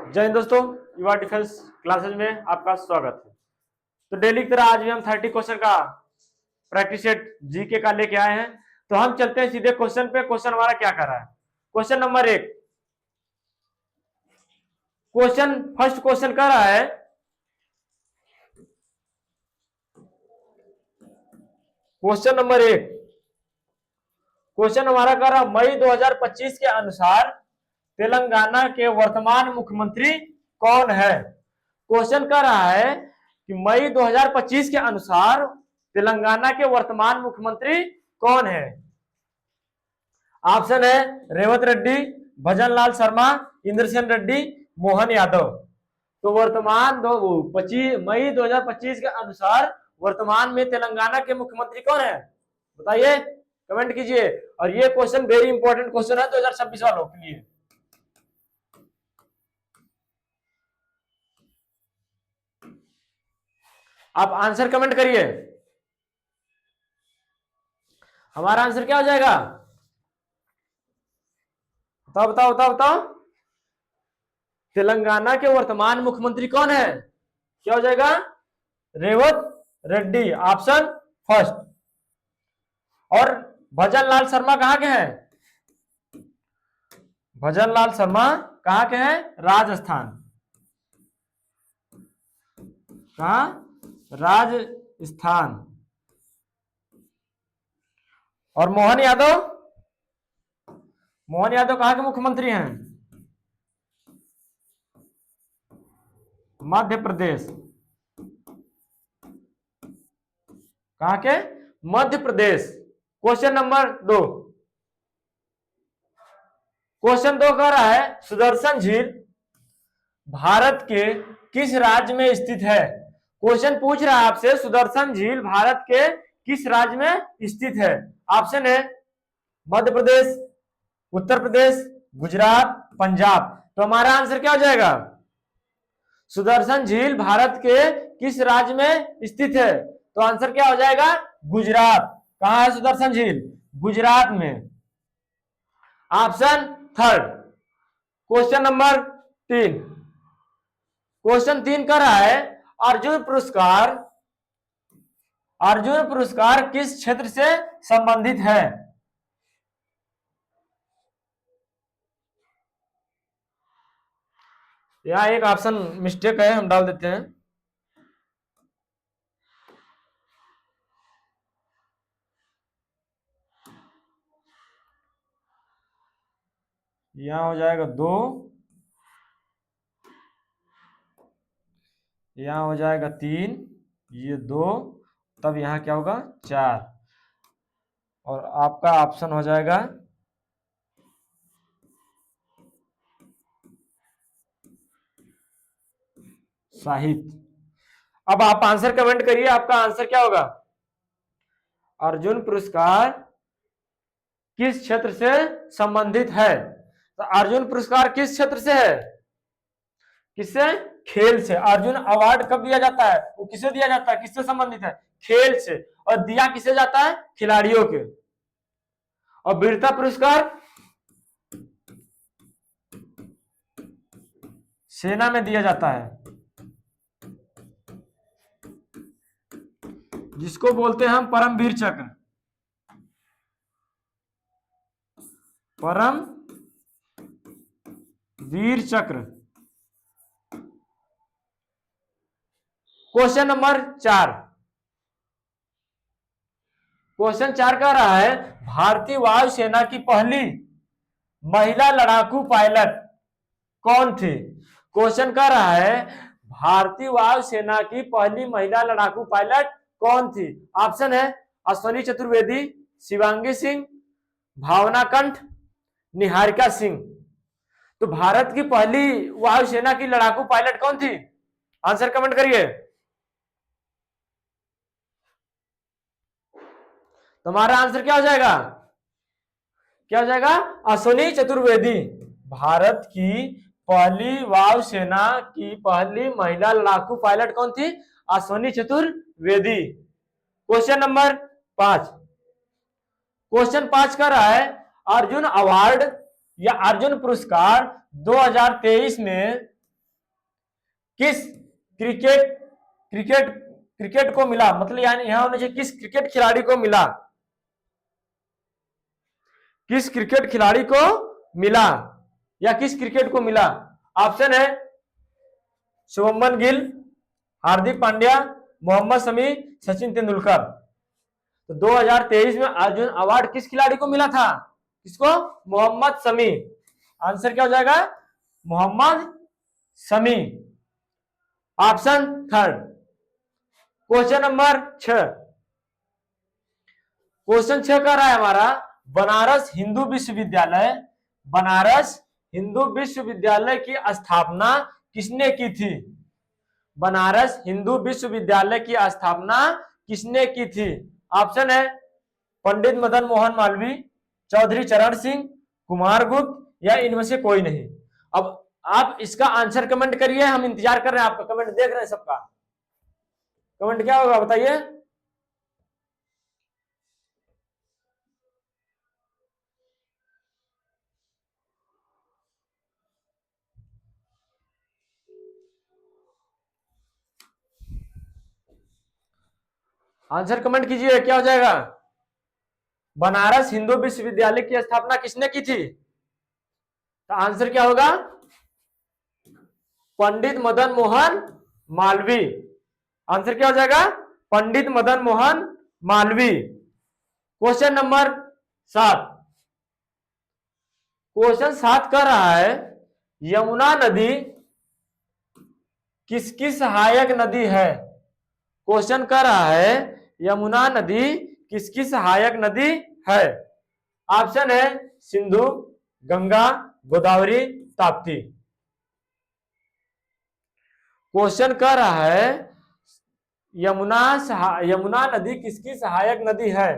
जय हिंद दोस्तों, युवा डिफेंस क्लासेज में आपका स्वागत है। तो डेली की तरह आज भी हम 30 क्वेश्चन का प्रैक्टिस सेट जीके का लेके आए हैं। तो हम चलते हैं सीधे क्वेश्चन पे। क्वेश्चन हमारा क्या कर रहा है? क्वेश्चन नंबर 1, फर्स्ट क्वेश्चन कर रहा है क्वेश्चन नंबर 1। क्वेश्चन हमारा कर रहा है मई 2025 के अनुसार तेलंगाना के वर्तमान मुख्यमंत्री कौन है? क्वेश्चन कर रहा है कि मई 2025 के अनुसार तेलंगाना के वर्तमान मुख्यमंत्री कौन है? ऑप्शन है रेवंत रेड्डी, भजन लाल शर्मा, इंद्रसेन रेड्डी, मोहन यादव। तो वर्तमान मई 2025 के अनुसार वर्तमान में तेलंगाना के मुख्यमंत्री कौन है? बताइए, कमेंट कीजिए। और ये क्वेश्चन वेरी इंपॉर्टेंट क्वेश्चन है 2026 वालों के लिए। आप आंसर कमेंट करिए। हमारा आंसर क्या हो जाएगा? बताओ बताओ बताओ बताओ। तेलंगाना के वर्तमान मुख्यमंत्री कौन है? क्या हो जाएगा? Revanth Reddy, option first. और भजन लाल शर्मा कहां के हैं? भजन लाल शर्मा कहां के हैं? राजस्थान। कहां? राजस्थान। और मोहन यादव कहां के मुख्यमंत्री हैं? मध्य प्रदेश। कहां के? Madhya Pradesh. Question number 2। Question 2 कह रहा है सुदर्शन झील भारत के किस राज्य में स्थित है? क्वेश्चन पूछ रहा है आपसे सुदर्शन झील भारत के किस राज्य में स्थित है? ऑप्शन है मध्य प्रदेश, उत्तर प्रदेश, गुजरात, पंजाब। तो हमारा आंसर क्या हो जाएगा? सुदर्शन झील भारत के किस राज्य में स्थित है? तो आंसर क्या हो जाएगा? गुजरात। कहां है सुदर्शन झील? गुजरात में। Option third. Question number 3। Question 3 कर रहा है अर्जुन पुरस्कार किस क्षेत्र से संबंधित है? यहाँ एक ऑप्शन मिस्टेक है, हम डाल देते हैं। यहां हो जाएगा 2, यहां हो जाएगा 3, ये 2, तब यहां क्या होगा? 4। और आपका ऑप्शन हो जाएगा साहित्य। अब आप आंसर कमेंट करिए, आपका आंसर क्या होगा? अर्जुन पुरस्कार किस क्षेत्र से संबंधित है? तो अर्जुन पुरस्कार किस क्षेत्र से है? किससे? खेल से। अर्जुन अवार्ड कब दिया जाता है? वो किसे दिया जाता है? किससे संबंधित है? खेल से। और दिया किसे जाता है? खिलाड़ियों के। और वीरता पुरस्कार सेना में दिया जाता है, जिसको बोलते हैं हम परमवीर चक्र। परम वीर चक्र। Question number 4। क्वेश्चन 4 कह रहा है भारतीय वायुसेना की पहली महिला लड़ाकू पायलट कौन थी? क्वेश्चन कह रहा है भारतीय वायुसेना की पहली महिला लड़ाकू पायलट कौन थी? ऑप्शन है अश्वनी चतुर्वेदी, शिवांगी सिंह, भावना कंठ, निहारिका सिंह। तो भारत की पहली वायुसेना की लड़ाकू पायलट कौन थी? आंसर कमेंट करिए। तुम्हारा आंसर क्या हो जाएगा? क्या हो जाएगा? अश्वनी चतुर्वेदी। भारत की पहली वायुसेना की पहली महिला लड़ाकू पायलट कौन थी? Ashwani Chaturvedi. Question number 5। Question 5 कर रहा है अर्जुन अवार्ड या अर्जुन पुरस्कार 2023 में किस क्रिकेट क्रिकेट क्रिकेट को मिला, मतलब यानी यहां होना चाहिए किस क्रिकेट खिलाड़ी को मिला, किस क्रिकेट खिलाड़ी को मिला या किस क्रिकेट को मिला। ऑप्शन है शुभमन गिल, हार्दिक पांड्या, मोहम्मद शमी, सचिन तेंदुलकर। तो 2023 में अर्जुन अवार्ड किस खिलाड़ी को मिला था, किसको, मोहम्मद शमी। आंसर क्या हो जाएगा, Mohammed Shami, option third. Question number 6, question 6 कह रहा है हमारा, बनारस हिंदू विश्वविद्यालय, बनारस हिंदू विश्वविद्यालय की स्थापना किसने की थी, बनारस हिंदू विश्वविद्यालय की स्थापना किसने की थी। ऑप्शन है पंडित मदन मोहन मालवीय, चौधरी चरण सिंह, कुमार गुप्त या इनमें से कोई नहीं। अब आप इसका आंसर कमेंट करिए, हम इंतजार कर रहे हैं आपका कमेंट, देख रहे हैं सबका कमेंट क्या होगा बताइए। आंसर कमेंट कीजिए, क्या हो जाएगा, बनारस हिंदू विश्वविद्यालय की स्थापना किसने की थी। तो आंसर क्या होगा, पंडित मदन मोहन मालवीय। आंसर क्या हो जाएगा, Pandit Madan Mohan Malviya. Question number 7, question 7 कर रहा है, यमुना नदी किसकी सहायक नदी है। क्वेश्चन कर रहा है यमुना नदी किसकी सहायक नदी है। ऑप्शन है सिंधु, गंगा, गोदावरी, ताप्ती। क्वेश्चन कर रहा है यमुना नदी किसकी सहायक नदी है।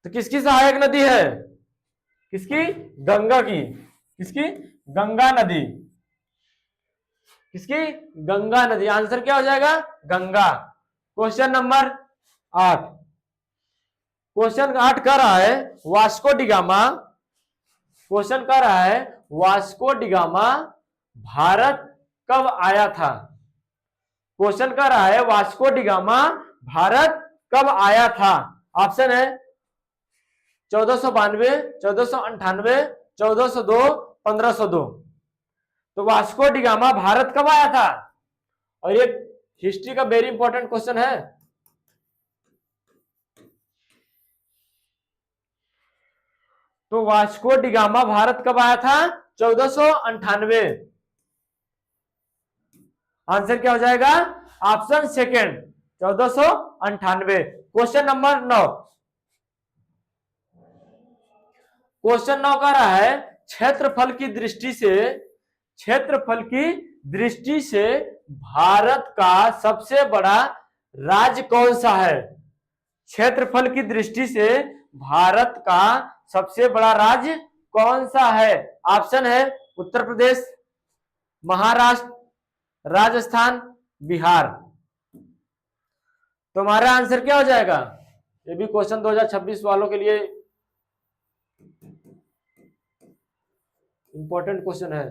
तो किसकी सहायक नदी है, किसकी, गंगा की, किसकी, गंगा नदी, किसकी, गंगा नदी। आंसर क्या हो जाएगा, गंगा। क्वेश्चन नंबर 8, क्वेश्चन 8 कर रहा है वास्को डिगामा, क्वेश्चन कर रहा है वास्को डिगामा भारत कब आया था। क्वेश्चन कर रहा है वास्को डिगामा भारत कब आया था। ऑप्शन है 1492, 1498, 1402, 1502। तो वास्को डिगामा भारत कब आया था, और ये हिस्ट्री का वेरी इंपॉर्टेंट क्वेश्चन है। तो वास्को डिगामा भारत कब आया था, 1498। आंसर क्या हो जाएगा, option second, 1498। Question number 9, question 9 कह रहा है क्षेत्रफल की दृष्टि से, क्षेत्रफल की दृष्टि से भारत का सबसे बड़ा राज्य कौन सा है। क्षेत्रफल की दृष्टि से भारत का सबसे बड़ा राज्य कौन सा है। ऑप्शन है उत्तर प्रदेश, महाराष्ट्र, राजस्थान, बिहार। तुम्हारा आंसर क्या हो जाएगा, ये भी क्वेश्चन 2026 वालों के लिए इंपॉर्टेंट क्वेश्चन है।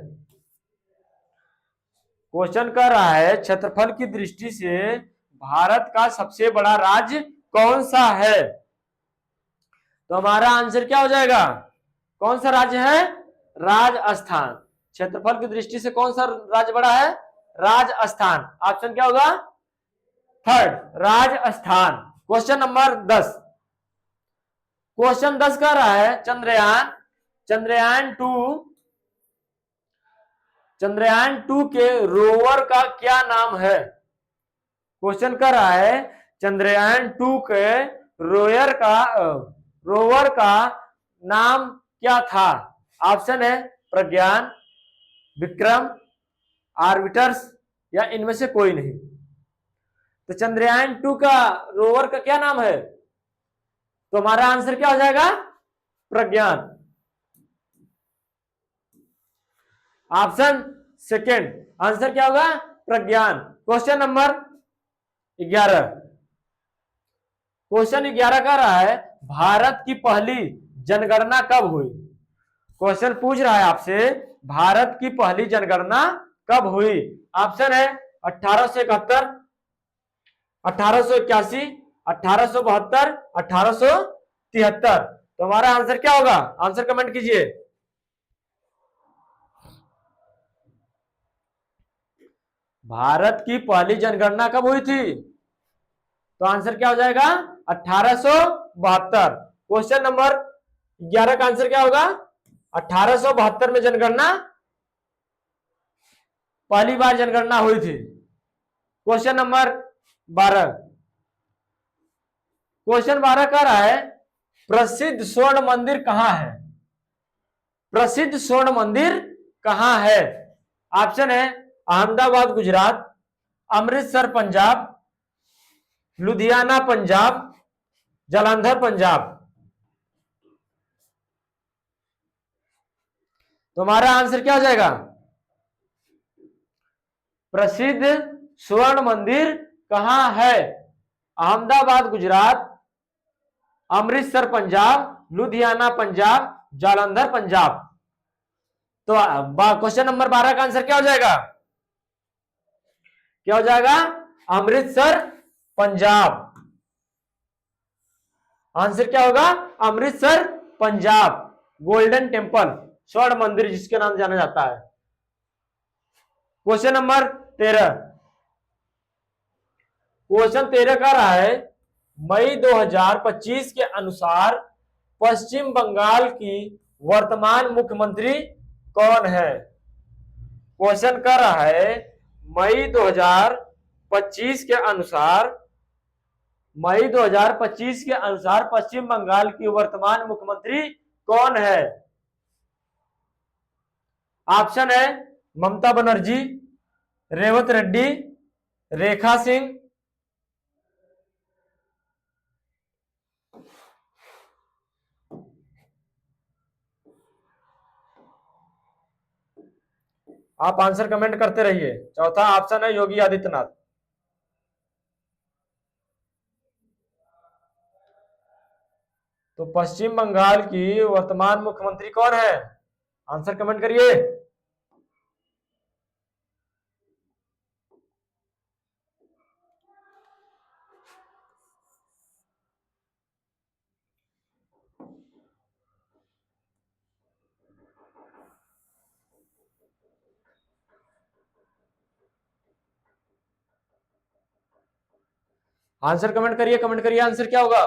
क्वेश्चन कर रहा है क्षेत्रफल की दृष्टि से भारत का सबसे बड़ा राज्य कौन सा है। तो हमारा आंसर क्या हो जाएगा, कौन सा राज्य है, राजस्थान। क्षेत्रफल की दृष्टि से कौन सा राज्य बड़ा है, राजस्थान। ऑप्शन क्या होगा, third, Rajasthan. Question number 10, question 10 कह रहा है चंद्रयान 2 के रोवर का क्या नाम है। क्वेश्चन कर रहा है चंद्रयान 2 के रोवर का नाम क्या था। ऑप्शन है प्रज्ञान, विक्रम, आर्बिटर्स या इनमें से कोई नहीं। तो चंद्रयान 2 का रोवर का क्या नाम है, तो हमारा आंसर क्या हो जाएगा, प्रज्ञान। ऑप्शन सेकेंड, आंसर क्या होगा, प्रज्ञान। क्वेश्चन नंबर 11, क्वेश्चन 11 का रहा है भारत की पहली जनगणना कब हुई। क्वेश्चन पूछ रहा है आपसे भारत की पहली जनगणना कब हुई? ऑप्शन है 1871, 1881, 1872, 1873। तो हमारा आंसर क्या होगा? आंसर कमेंट कीजिए। भारत की पहली जनगणना कब हुई थी? तो आंसर क्या हो जाएगा? 1872। क्वेश्चन नंबर 11 का आंसर क्या होगा? 1872 में जनगणना, पहली बार जनगणना हुई थी। क्वेश्चन नंबर 12, क्वेश्चन 12 कह रहा है प्रसिद्ध स्वर्ण मंदिर कहां है? प्रसिद्ध स्वर्ण मंदिर कहां है? ऑप्शन है अहमदाबाद गुजरात, अमृतसर पंजाब, लुधियाना पंजाब, जालंधर पंजाब। तो हमारा आंसर क्या हो जाएगा? प्रसिद्ध स्वर्ण मंदिर कहां है? अहमदाबाद गुजरात, अमृतसर पंजाब, लुधियाना पंजाब, जालंधर पंजाब। तो क्वेश्चन नंबर 12 का आंसर क्या हो जाएगा? क्या हो जाएगा? अमृतसर पंजाब। आंसर क्या होगा? अमृतसर पंजाब, गोल्डन टेम्पल, स्वर्ण मंदिर जिसके नाम जाना जाता है। क्वेश्चन नंबर 13, क्वेश्चन 13 का रहा है मई 2025 के अनुसार पश्चिम बंगाल की वर्तमान मुख्यमंत्री कौन है? क्वेश्चन कर रहा है मई 2025 के अनुसार, मई 2025 के अनुसार पश्चिम बंगाल की वर्तमान मुख्यमंत्री कौन है? ऑप्शन है ममता बनर्जी, रेवंत रेड्डी, रेखा सिंह, आप आंसर कमेंट करते रहिए। चौथा ऑप्शन है योगी आदित्यनाथ। तो पश्चिम बंगाल की वर्तमान मुख्यमंत्री कौन है? आंसर कमेंट करिए। आंसर कमेंट करिए, कमेंट करिए, आंसर क्या होगा?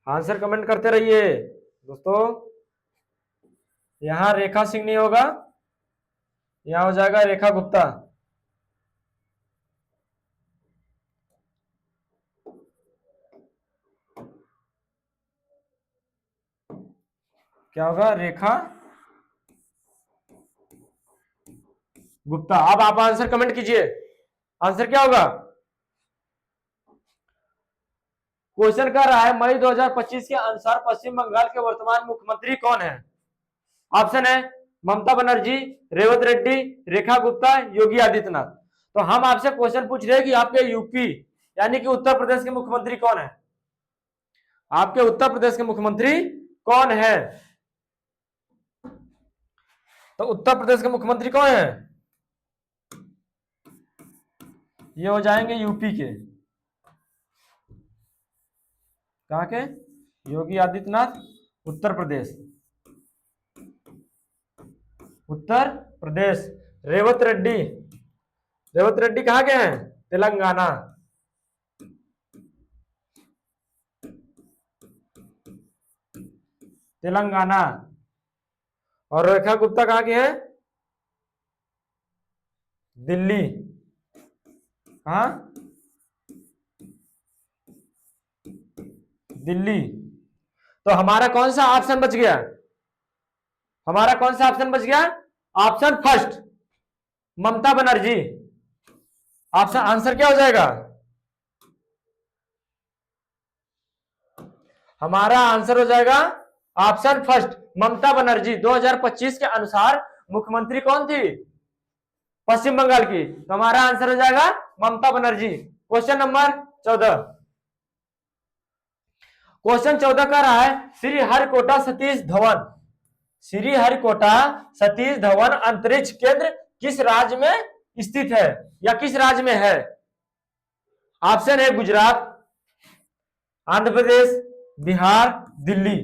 आंसर कमेंट करते रहिए दोस्तों। यहां रेखा सिंह नहीं होगा, यहां हो जाएगा रेखा गुप्ता। क्या होगा? रेखा गुप्ता। अब आप आंसर कमेंट कीजिए, आंसर क्या होगा? क्वेश्चन कर रहा है मई 2025 के अनुसार पश्चिम बंगाल के वर्तमान मुख्यमंत्री कौन है? ऑप्शन है ममता बनर्जी, रेवंत रेड्डी, रेखा गुप्ता, योगी आदित्यनाथ। तो हम आपसे क्वेश्चन पूछ रहे हैं कि आपके यूपी यानी कि उत्तर प्रदेश के मुख्यमंत्री कौन है? आपके उत्तर प्रदेश के मुख्यमंत्री कौन है? तो उत्तर प्रदेश के मुख्यमंत्री कौन है? ये हो जाएंगे यूपी के। कहां के? योगी आदित्यनाथ, उत्तर प्रदेश। उत्तर प्रदेश। रेवंत रेड्डी, रेवंत रेड्डी कहां के हैं? तेलंगाना। तेलंगाना। और रेखा गुप्ता कहां के हैं? दिल्ली। हाँ, दिल्ली। तो हमारा कौन सा ऑप्शन बच गया? हमारा कौन सा ऑप्शन बच गया? Option first, Mamata Banerjee. Option answer क्या हो जाएगा? हमारा आंसर हो जाएगा ऑप्शन फर्स्ट, ममता बनर्जी। 2025 के अनुसार मुख्यमंत्री कौन थी पश्चिम बंगाल की? तो हमारा आंसर हो जाएगा Mamata Banerjee. Question number 14, question 14 का रहा है श्री हरिकोटा सतीश धवन, श्री हरिकोटा सतीश धवन अंतरिक्ष केंद्र किस राज्य में स्थित है या किस राज्य में है? ऑप्शन है गुजरात, आंध्र प्रदेश, बिहार, दिल्ली।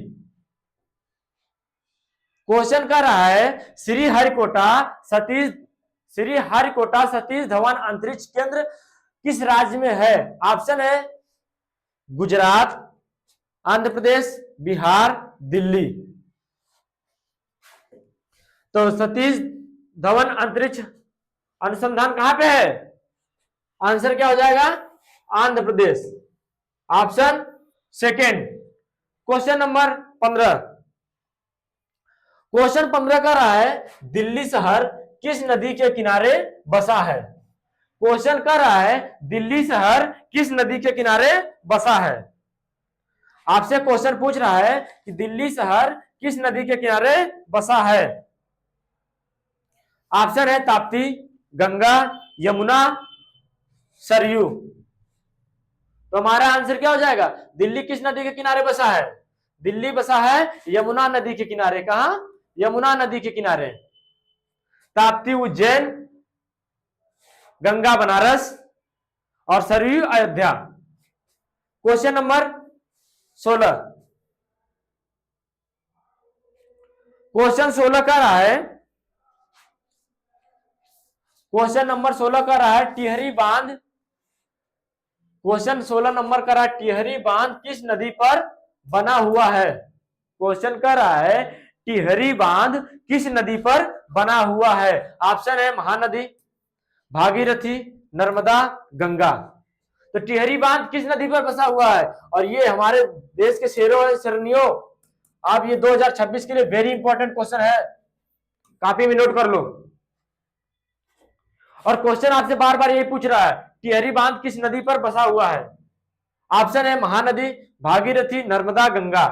क्वेश्चन कर रहा है श्री हरिकोटा सतीश धवन अंतरिक्ष केंद्र किस राज्य में है? ऑप्शन है गुजरात, आंध्र प्रदेश, बिहार, दिल्ली। तो सतीश धवन अंतरिक्ष अनुसंधान कहां पे है? आंसर क्या हो जाएगा? Andhra Pradesh, option second. Question number 15, question 15 का रहा है दिल्ली शहर किस नदी के किनारे बसा है? क्वेश्चन कर रहा है दिल्ली शहर किस नदी के किनारे बसा है? आपसे क्वेश्चन पूछ रहा है कि दिल्ली शहर किस नदी के किनारे बसा है? ऑप्शन है ताप्ती, गंगा, यमुना, सरयू। तो हमारा आंसर क्या हो जाएगा? दिल्ली किस नदी के किनारे बसा है? दिल्ली बसा है यमुना नदी के किनारे। कहां? यमुना नदी के किनारे। ताप्ती उज्जैन, गंगा बनारस और Saryu Ayodhya. Question number 16, question 16 का रहा है, क्वेश्चन नंबर 16 का रहा है टिहरी बांध, क्वेश्चन 16 नंबर का रहा है टिहरी बांध किस नदी पर बना हुआ है? क्वेश्चन का रहा है टिहरी बांध किस नदी पर बना हुआ है? ऑप्शन है महानदी, भागीरथी, नर्मदा, गंगा। तो टिहरी बांध किस नदी पर बसा हुआ है? और ये हमारे देश के शेरों और शरणियों, आप ये 2026 के लिए वेरी इंपॉर्टेंट क्वेश्चन है, कॉपी में नोट कर लो। और क्वेश्चन आपसे बार बार यही पूछ रहा है टिहरी बांध किस नदी पर बसा हुआ है? ऑप्शन है महानदी, भागीरथी, नर्मदा, गंगा।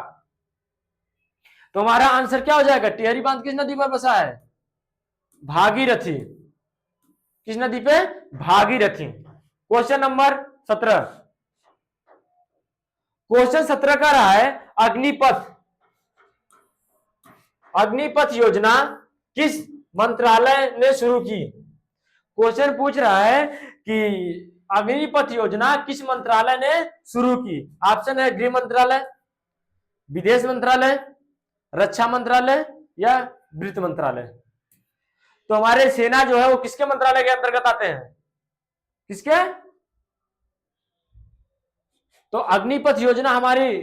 तो हमारा आंसर क्या हो जाएगा? टिहरी बांध किस नदी पर बसा है? भागीरथी। किस नदी पे? भागीरथी। क्वेश्चन नंबर 17, क्वेश्चन 17 का रहा है अग्निपथ, अग्निपथ योजना किस मंत्रालय ने शुरू की? क्वेश्चन पूछ रहा है कि अग्निपथ योजना किस मंत्रालय ने शुरू की? ऑप्शन है गृह मंत्रालय, विदेश मंत्रालय, रक्षा मंत्रालय या वित्त मंत्रालय। तो हमारे सेना जो है वो किसके मंत्रालय के अंतर्गत आते हैं? किसके? तो अग्निपथ योजना हमारी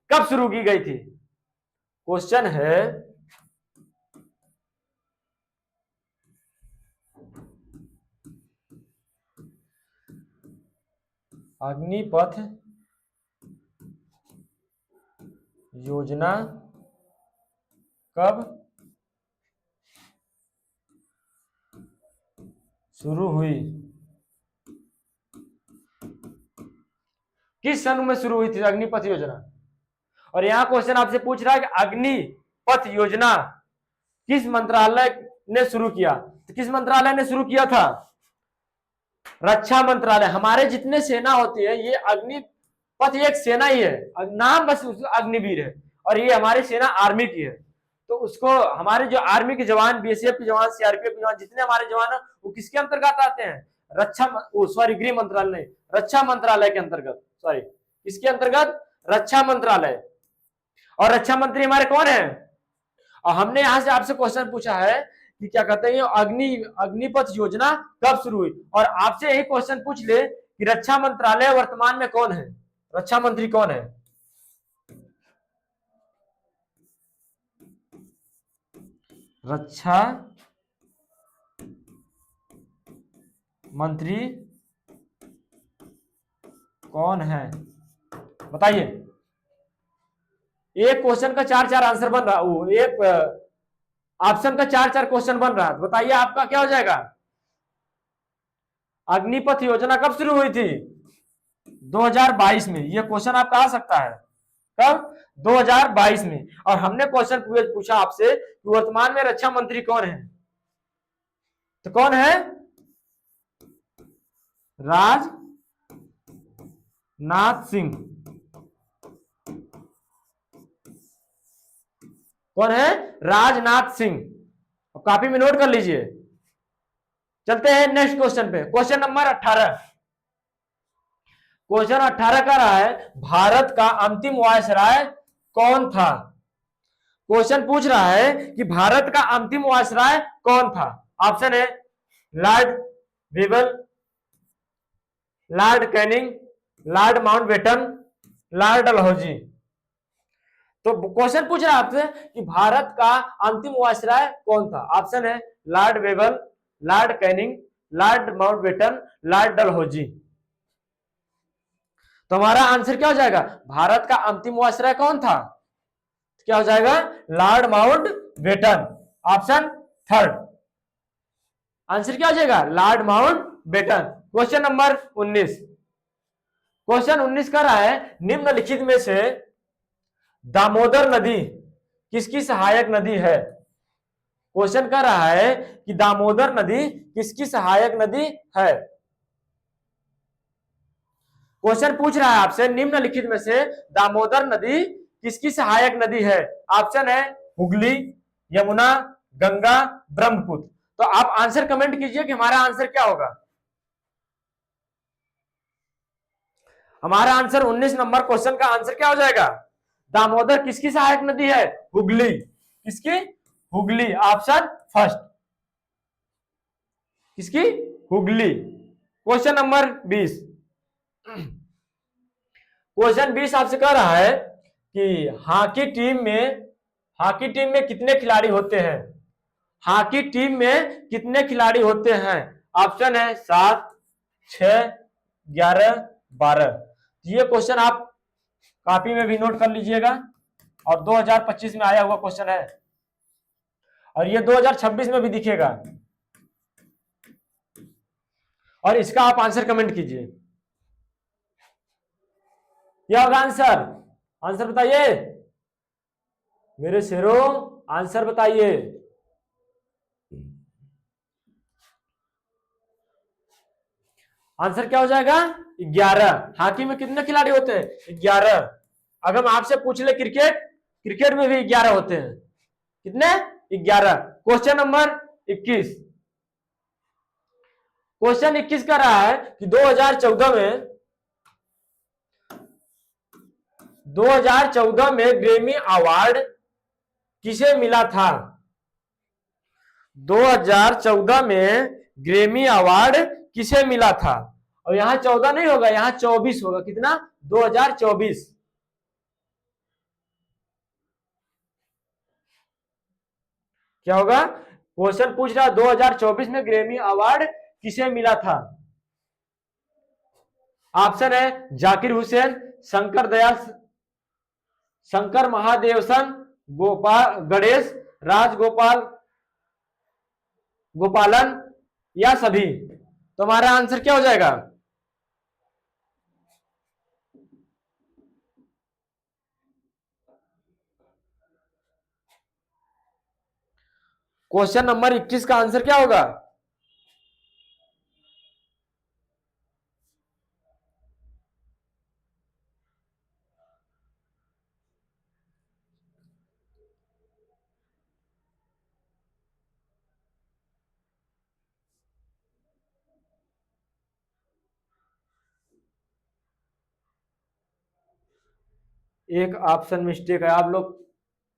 कब शुरू की गई थी? क्वेश्चन है अग्निपथ योजना कब शुरू हुई? किस सन में शुरू हुई थी अग्निपथ योजना? और यहां क्वेश्चन आपसे पूछ रहा है कि अग्निपथ योजना किस मंत्रालय ने शुरू किया? तो किस मंत्रालय ने शुरू किया था? रक्षा मंत्रालय। हमारे जितने सेना होती है ये अग्निपथ एक सेना ही है, नाम बस अग्निवीर है, और ये हमारी सेना आर्मी की है। तो उसको हमारे जो आर्मी के जवान, बीएसएफ के जवान, सीआरपीएफ के जवान, जितने हमारे जवान है वो किसके अंतर्गत आते हैं? गृह मंत्रालय, रक्षा मंत्रालय के अंतर्गत, सॉरी इसके अंतर्गत रक्षा मंत्रालय। और रक्षा मंत्री हमारे कौन है? और हमने यहां से आपसे क्वेश्चन पूछा है कि क्या कहते हैं अग्निपथ योजना कब शुरू हुई, और आपसे यही क्वेश्चन पूछ ले कि रक्षा मंत्रालय वर्तमान में कौन है, रक्षा मंत्री कौन है? रक्षा मंत्री कौन है बताइए। एक क्वेश्चन का 4-4 आंसर बन रहा, वो एक ऑप्शन का 4-4 क्वेश्चन बन रहा है। बताइए आपका क्या हो जाएगा? अग्निपथ योजना कब शुरू हुई थी? 2022 में। ये क्वेश्चन आपका आ सकता है कब? 2022 में। और हमने क्वेश्चन पूछा आपसे कि वर्तमान में रक्षा मंत्री कौन है? तो कौन है? राजनाथ सिंह। कौन है? राजनाथ सिंह। कॉपी में नोट कर लीजिए। चलते हैं नेक्स्ट क्वेश्चन पे, क्वेश्चन नंबर 18। क्वेश्चन 18 का रहा है भारत का अंतिम वायसराय कौन था? क्वेश्चन पूछ रहा है कि भारत का अंतिम वायसराय कौन था? ऑप्शन है lord Wavell, lord Canning, lord Mountbatten, lord Dalhousie. तो क्वेश्चन पूछ रहा है आपसे कि भारत का अंतिम वायसराय कौन था? ऑप्शन है lord Wavell, lord Canning, lord Mountbatten, lord Dalhousie. तो हमारा आंसर क्या हो जाएगा? भारत का अंतिम वायसराय कौन था? क्या हो जाएगा? Lord Mountbatten. Option third answer क्या हो जाएगा? Lord Mountbatten. Question number 19। Question 19 का रहा है निम्नलिखित में से दामोदर नदी किसकी सहायक नदी है? क्वेश्चन कर रहा है कि दामोदर नदी किसकी सहायक नदी है? क्वेश्चन पूछ रहा है आपसे निम्नलिखित में से दामोदर नदी किसकी सहायक नदी है? ऑप्शन है हुगली, यमुना, गंगा, ब्रह्मपुत्र। तो आप आंसर कमेंट कीजिए कि हमारा आंसर क्या होगा। हमारा आंसर 19 नंबर क्वेश्चन का आंसर क्या हो जाएगा? दामोदर किसकी सहायक नदी है? हुगली। किसकी? हुगली। Option first. किसकी? हुगली। Question number 20। क्वेश्चन 20 आपसे कह रहा है कि हॉकी टीम में कितने खिलाड़ी होते हैं? हॉकी टीम में कितने खिलाड़ी होते हैं? ऑप्शन है 7, 6, 11, 12। ये क्वेश्चन आप कॉपी में भी नोट कर लीजिएगा और 2025 में आया हुआ क्वेश्चन है और ये 2026 में भी दिखेगा और इसका आप आंसर कमेंट कीजिए। क्या होगा आंसर? आंसर बताइए मेरे शेरों, आंसर बताइए। आंसर क्या हो जाएगा? 11। हॉकी में कितने खिलाड़ी होते हैं? 11। अगर हम आपसे पूछ ले क्रिकेट, क्रिकेट में भी 11 होते हैं। कितने? 11। Question number 21। क्वेश्चन 21 का रहा है कि 2014 में ग्रैमी अवार्ड किसे मिला था? 2014 में ग्रैमी अवार्ड किसे मिला था? और यहां 14 नहीं होगा, यहां 24 होगा। कितना? 2024। क्या होगा? क्वेश्चन पूछ रहा है 2024 में ग्रैमी अवार्ड किसे मिला था? ऑप्शन है जाकिर हुसैन, शंकर दयाल, शंकर महादेवसन, गोपाल गणेश, राजगोपाल गोपालन या सभी। तो हमारा आंसर क्या हो जाएगा? क्वेश्चन नंबर 21 का आंसर क्या होगा? एक ऑप्शन मिस्टेक है। आप लोग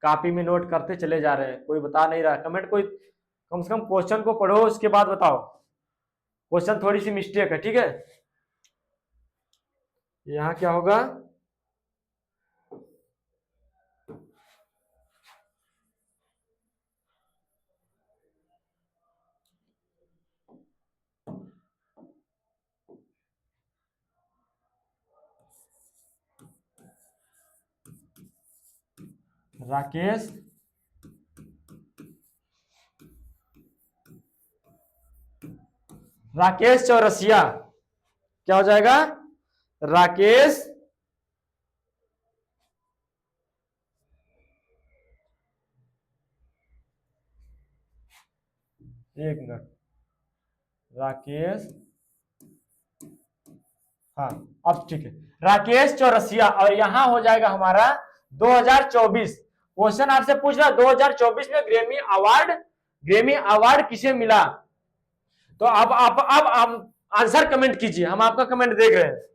कॉपी में नोट करते चले जा रहे हैं, कोई बता नहीं रहा। कमेंट कोई कम से कम क्वेश्चन को पढ़ो उसके बाद बताओ। क्वेश्चन थोड़ी सी मिस्टेक है, ठीक है। यहां क्या होगा? राकेश राकेश चौरसिया। क्या हो जाएगा? राकेश एक मिनट, राकेश, हाँ अब ठीक है, राकेश चौरसिया। और यहां हो जाएगा हमारा 2024। क्वेश्चन आपसे पूछ रहा 2024 में ग्रेमी अवार्ड किसे मिला। तो अब आप आंसर कमेंट कीजिए, हम आपका कमेंट देख रहे हैं।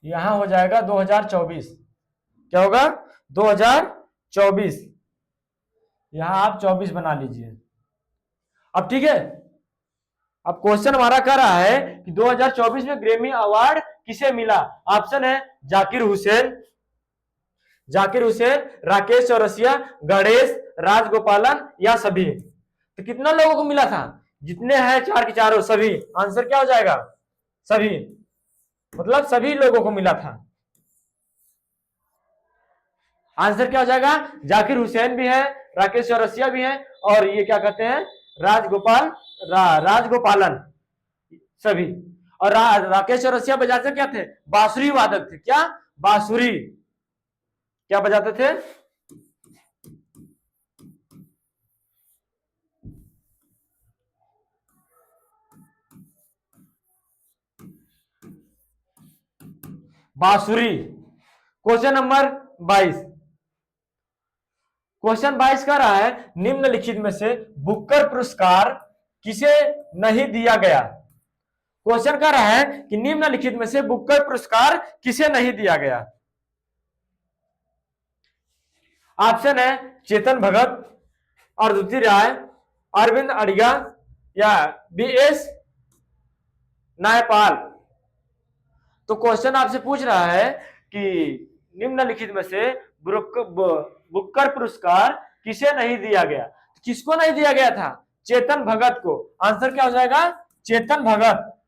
यहां हो जाएगा 2024, क्या होगा 2024, यहां आप 24 बना लीजिए। अब ठीक है, अब क्वेश्चन हमारा कह रहा है कि 2024 में ग्रेमी अवार्ड किसे मिला। ऑप्शन है जाकिर हुसैन, राकेश चौरसिया, गणेश, राजगोपालन या सभी। तो कितना लोगों को मिला था, जितने हैं चार के चारों सभी। आंसर क्या हो जाएगा, सभी, मतलब सभी लोगों को मिला था। आंसर क्या हो जाएगा, जाकिर हुसैन भी है, राकेश चौरसिया भी है, और ये क्या कहते हैं राजगोपालन सभी। और राकेश चौरसिया बजाते क्या थे, बांसुरी वादक थे। क्या, बांसुरी, क्या बजाते थे, बांसुरी। क्वेश्चन नंबर 22, क्वेश्चन 22 का रहा है निम्नलिखित में से बुकर पुरस्कार किसे नहीं दिया गया। क्वेश्चन का रहा है कि निम्नलिखित में से बुकर पुरस्कार किसे नहीं दिया गया। ऑप्शन है चेतन भगत, अरुंधति राय, अरविंद अडिगा या BS नायपाल। तो क्वेश्चन आपसे पूछ रहा है कि निम्नलिखित में से बुकर पुरस्कार किसे नहीं दिया गया। किसको नहीं दिया गया था, चेतन भगत को। आंसर क्या हो जाएगा, Chetan Bhagat,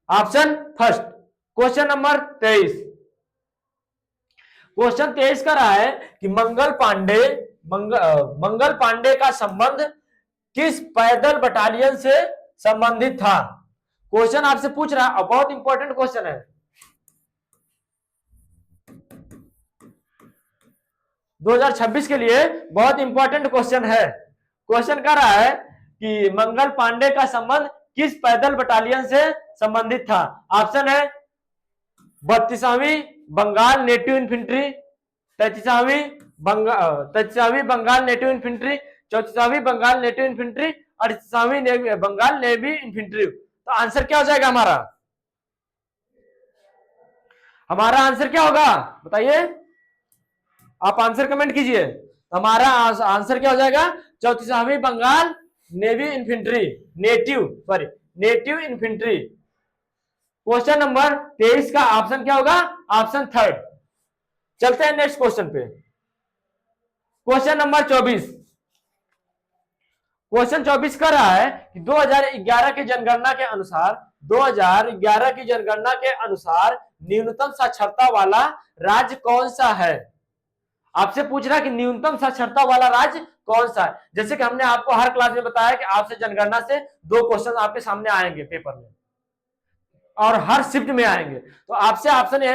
option first. Question number 23, question 23 का रहा है कि मंगल पांडे का संबंध किस पैदल बटालियन से संबंधित था। क्वेश्चन आपसे पूछ रहा है, बहुत इंपॉर्टेंट क्वेश्चन है, 2026 के लिए बहुत इंपॉर्टेंट क्वेश्चन है। क्वेश्चन कह रहा है कि मंगल पांडे का संबंध किस पैदल बटालियन से संबंधित था। ऑप्शन है 32वीं बंगाल नेटिव इन्फेंट्री, 33वीं बंगाल नेटिव इन्फेंट्री, 34वीं बंगाल नेटिव इन्फेंट्री, 38वीं बंगाल नेवी इन्फेंट्री। तो आंसर क्या हो जाएगा हमारा आंसर क्या होगा बताइए, आप आंसर कमेंट कीजिए। हमारा आंसर क्या हो जाएगा, 34वीं Bengal navy infantry, native infantry. Question number 23 का ऑप्शन क्या होगा, ऑप्शन थर्ड। चलते हैं नेक्स्ट क्वेश्चन पे। क्वेश्चन नंबर 24, क्वेश्चन 24 कर रहा है कि 2011 की जनगणना के अनुसार न्यूनतम साक्षरता वाला राज्य कौन सा है। आपसे पूछ रहा है कि न्यूनतम साक्षरता वाला राज्य कौन सा है। जैसे कि हमने आपको हर क्लास में बताया कि आपसे जनगणना से 2 क्वेश्चन आपके सामने आएंगे पेपर में, और हर शिफ्ट में आएंगे। तो आपसे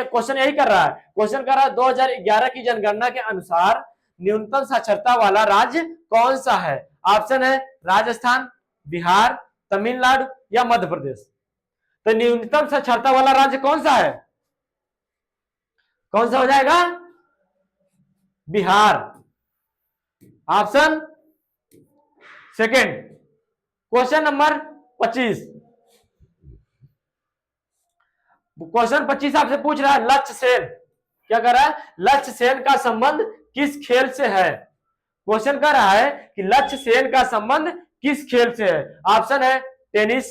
क्वेश्चन यही कर रहा है, क्वेश्चन कर रहा है 2011 की जनगणना के अनुसार न्यूनतम साक्षरता वाला राज्य कौन सा है। ऑप्शन है राजस्थान, बिहार, तमिलनाडु या मध्य प्रदेश। तो न्यूनतम साक्षरता वाला राज्य कौन सा है, कौन सा हो जाएगा, Bihar, option second. Question number 25, question 25 आपसे पूछ रहा है लक्ष्य सेन, क्या कर रहा है, लक्ष्य सेन का संबंध किस खेल से है। क्वेश्चन कर रहा है कि लक्ष्य सेन का संबंध किस खेल से है। ऑप्शन है टेनिस,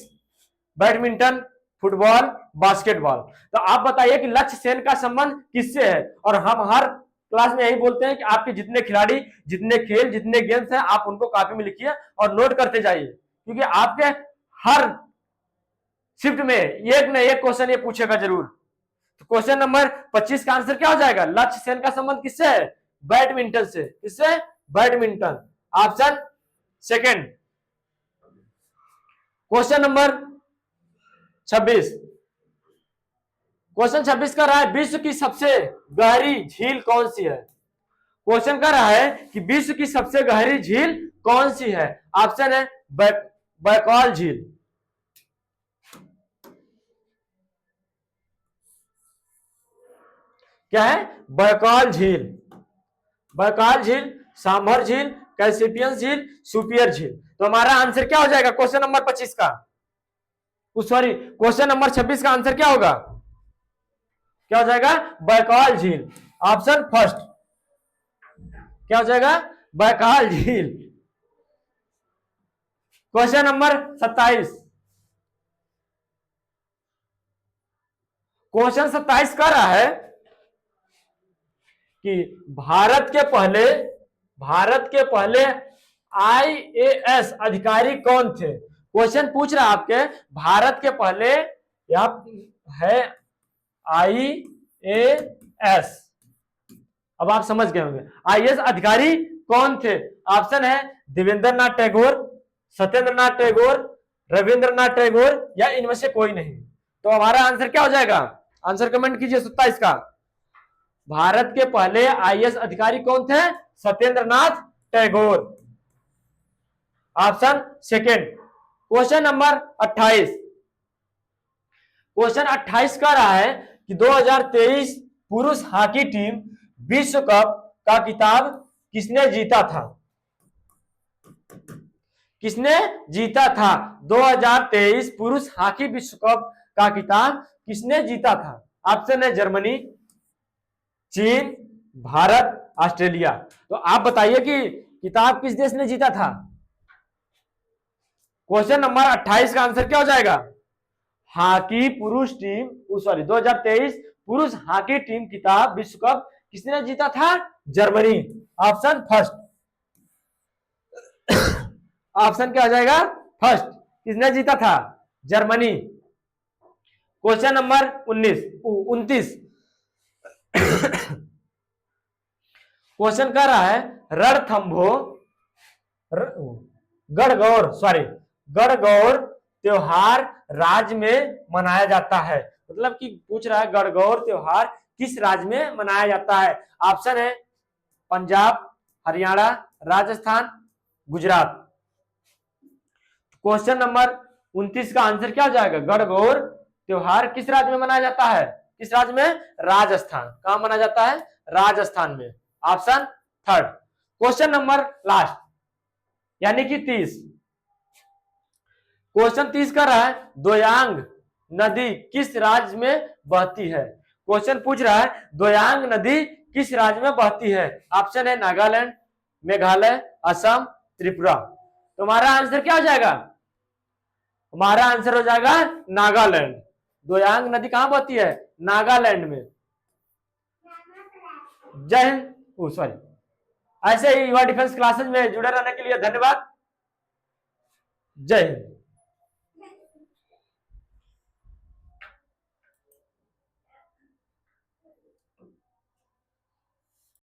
बैडमिंटन, फुटबॉल, बास्केटबॉल। तो आप बताइए कि लक्ष्य सेन का संबंध किससे है। और हम हर क्लास में यही बोलते हैं कि आपके जितने खिलाड़ी, जितने खेल, जितने गेम्स हैं, आप उनको कॉपी में लिखिए और नोट करते जाइए, क्योंकि आपके हर शिफ्ट में एक न एक क्वेश्चन ये पूछेगा जरूर। तो क्वेश्चन नंबर 25 का आंसर क्या हो जाएगा, लक्ष्य सेन का संबंध किससे है, बैडमिंटन से। किससे, badminton, option second. Question number 26, question 26 कर रहा है विश्व की सबसे गहरी झील कौन सी है। क्वेश्चन कर रहा है कि विश्व की सबसे गहरी झील कौन सी है। ऑप्शन है बैकॉल झील, क्या है? बैकाल झील, बैकाल झील, सांभर झील, कैसिपियन झील, सुपियर झील। तो हमारा आंसर क्या हो जाएगा क्वेश्चन नंबर 25 का, सॉरी क्वेश्चन नंबर 26 का आंसर क्या होगा? क्या हो जाएगा? बैकाल झील। ऑप्शन फर्स्ट क्या हो जाएगा? बैकाल झील। क्वेश्चन नंबर 27, क्वेश्चन 27 कह रहा है कि भारत के पहले आईएएस अधिकारी कौन थे? क्वेश्चन पूछ रहा है आपके, भारत के पहले यह है आईएएस। अब आप समझ गए होंगे आईएएस अधिकारी कौन थे। ऑप्शन है देवेंद्र नाथ टैगोर, सत्येंद्र नाथ टैगोर, रविंद्रनाथ टैगोर, या इनमें से कोई नहीं। तो हमारा आंसर क्या हो जाएगा? आंसर कमेंट कीजिए 27 का। भारत के पहले आईएएस अधिकारी कौन थे? Satyendra Nath Tagore. Option second. Question number 28, question 28 कह रहा है कि 2023 पुरुष हॉकी टीम विश्व कप का खिताब किसने जीता था? किसने जीता था? 2023 पुरुष हॉकी विश्व कप का खिताब किसने जीता था? ऑप्शन है जर्मनी, चीन, भारत, ऑस्ट्रेलिया। तो आप बताइए कि खिताब किस देश ने जीता था? क्वेश्चन नंबर 28 का आंसर क्या हो जाएगा? हॉकी पुरुष टीम, सॉरी 2023 पुरुष हॉकी टीम खिताब विश्व कप किसने जीता था? जर्मनी। Option first. ऑप्शन क्या हो जाएगा? फर्स्ट। किसने जीता था? जर्मनी। क्वेश्चन नंबर 29 क्वेश्चन कर रहा है रणथंभो गणगौर त्योहार राज्य में मनाया जाता है। मतलब कि पूछ रहा है गणगौर त्योहार किस राज्य में मनाया जाता है? ऑप्शन है पंजाब, हरियाणा, राजस्थान, गुजरात। क्वेश्चन नंबर 29 का आंसर क्या हो जाएगा? गणगौर त्योहार किस राज्य में मनाया जाता है? किस राज्य में? राजस्थान। कहां मनाया जाता है? राजस्थान में। Option third. Question number last यानी कि 30, क्वेश्चन 30 कर रहा है दोयांग नदी किस राज्य में बहती है? क्वेश्चन पूछ रहा है दोयांग नदी किस राज्य में बहती है? ऑप्शन है नागालैंड, मेघालय, असम, त्रिपुरा। तुम्हारा आंसर क्या हो जाएगा? हमारा आंसर हो जाएगा नागालैंड। दोयांग नदी कहां बहती है? नागालैंड में। जय हिंद। सॉरी, ऐसे ही युवा डिफेंस क्लासेज में जुड़े रहने के लिए धन्यवाद। जय हिंद।